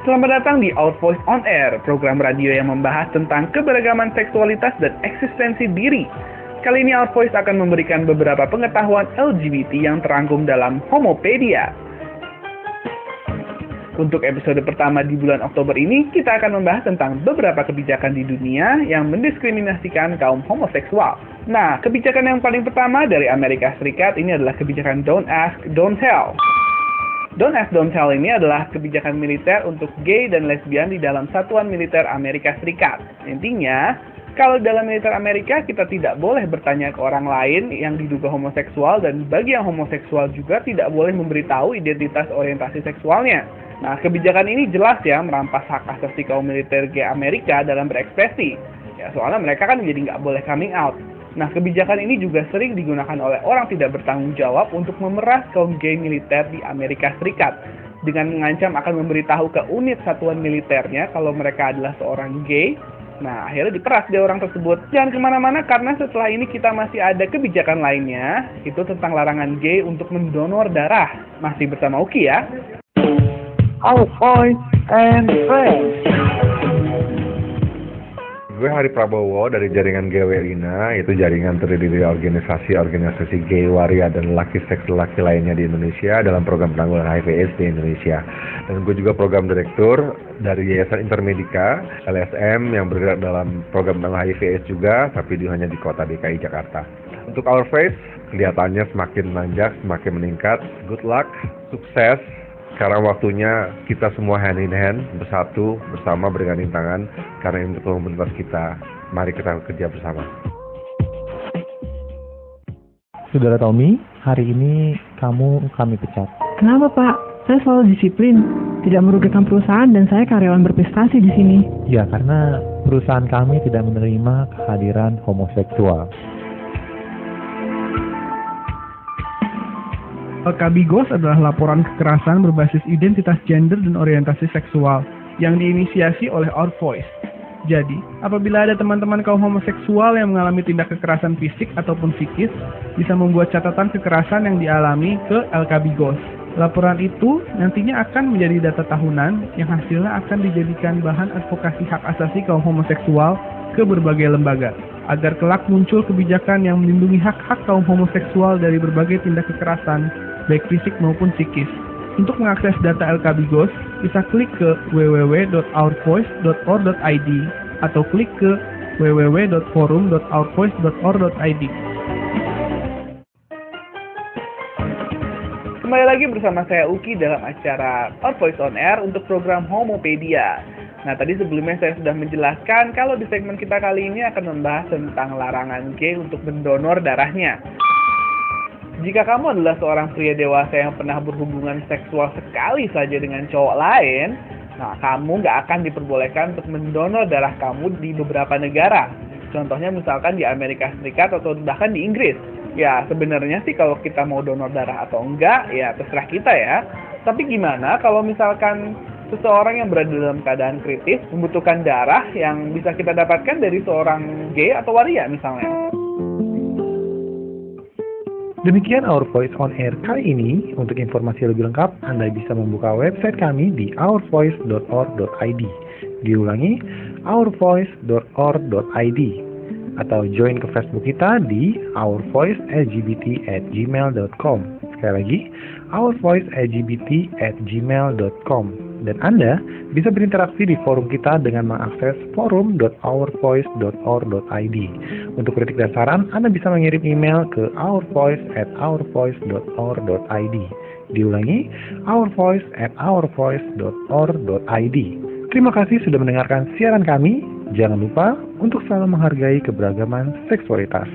Selamat datang di Our Voice on Air, program radio yang membahas tentang keberagaman seksualitas dan eksistensi diri. Kali ini Our Voice akan memberikan beberapa pengetahuan LGBT yang terangkum dalam Homopedia. Untuk episode pertama di bulan Oktober ini, kita akan membahas tentang beberapa kebijakan di dunia yang mendiskriminasikan kaum homoseksual. Nah, kebijakan yang paling pertama dari Amerika Serikat ini adalah kebijakan Don't Ask, Don't Tell. Don't Ask, Don't Tell ini adalah kebijakan militer untuk gay dan lesbian di dalam satuan militer Amerika Serikat. Intinya, kalau dalam militer Amerika kita tidak boleh bertanya ke orang lain yang diduga homoseksual, dan bagi yang homoseksual juga tidak boleh memberitahu identitas orientasi seksualnya. Nah, kebijakan ini jelas ya merampas hak asasi kaum militer gay Amerika dalam berekspresi. Ya, soalnya mereka kan jadi nggak boleh coming out. Nah, kebijakan ini juga sering digunakan oleh orang tidak bertanggung jawab untuk memeras kaum gay militer di Amerika Serikat dengan mengancam akan memberitahu ke unit satuan militernya kalau mereka adalah seorang gay. Nah, akhirnya diperas deh orang tersebut. Jangan kemana-mana karena setelah ini kita masih ada kebijakan lainnya, itu tentang larangan gay untuk mendonor darah. Masih bersama Uki ya. Our Voice and Friends. Gue Hari Prabowo dari jaringan GWINA, yaitu jaringan terdiri dari organisasi gay, waria, dan laki seks laki lainnya di Indonesia dalam program penanggulangan HIV/AIDS di Indonesia. Dan gue juga program direktur dari Yayasan Intermedica LSM yang bergerak dalam program penanggulangan HIV/AIDS juga, tapi hanya di kota DKI Jakarta. Untuk Our Voice, kelihatannya semakin nanjak, semakin meningkat. Good luck, sukses. Sekarang waktunya kita semua hand in hand, bersatu, bersama, bergandeng tangan, karena ini untuk komunitas kita. Mari kita bekerja bersama. Saudara Tommy, hari ini kami pecat. Kenapa Pak? Saya selalu disiplin, tidak merugikan perusahaan dan saya karyawan berprestasi di sini. Ya, karena perusahaan kami tidak menerima kehadiran homoseksual. LKBGOS adalah laporan kekerasan berbasis identitas gender dan orientasi seksual yang diinisiasi oleh Our Voice. Jadi, apabila ada teman-teman kaum homoseksual yang mengalami tindak kekerasan fisik ataupun psikis, bisa membuat catatan kekerasan yang dialami ke LKBGOS. Laporan itu nantinya akan menjadi data tahunan yang hasilnya akan dijadikan bahan advokasi hak asasi kaum homoseksual ke berbagai lembaga, agar kelak muncul kebijakan yang melindungi hak-hak kaum homoseksual dari berbagai tindak kekerasan, baik fisik maupun psikis. Untuk mengakses data LKBGOS, bisa klik ke www.ourvoice.org.id atau klik ke www.forum.ourvoice.org.id. Kembali lagi bersama saya Uki dalam acara Our Voice on Air untuk program Homopedia. Nah, tadi sebelumnya saya sudah menjelaskan kalau di segmen kita kali ini akan membahas tentang larangan gay untuk mendonor darahnya. Jika kamu adalah seorang pria dewasa yang pernah berhubungan seksual sekali saja dengan cowok lain, nah kamu nggak akan diperbolehkan untuk mendonor darah kamu di beberapa negara. Contohnya misalkan di Amerika Serikat atau bahkan di Inggris. Ya, sebenarnya sih kalau kita mau donor darah atau enggak, ya terserah kita ya. Tapi gimana kalau misalkan seseorang yang berada dalam keadaan kritis membutuhkan darah yang bisa kita dapatkan dari seorang gay atau waria misalnya? Demikian Our Voice on Air kali ini. Untuk informasi lebih lengkap, Anda bisa membuka website kami di ourvoice.org.id. Diulangi, ourvoice.org.id. Atau join ke Facebook kita di ourvoicelgbt@gmail.com. Sekali lagi, ourvoicelgbt@gmail.com. Dan Anda bisa berinteraksi di forum kita dengan mengakses forum.ourvoice.org.id. Untuk kritik dan saran, Anda bisa mengirim email ke ourvoice@ourvoice.org.id. Diulangi, ourvoice@ourvoice.org.id. Terima kasih sudah mendengarkan siaran kami. Jangan lupa untuk selalu menghargai keberagaman seksualitas.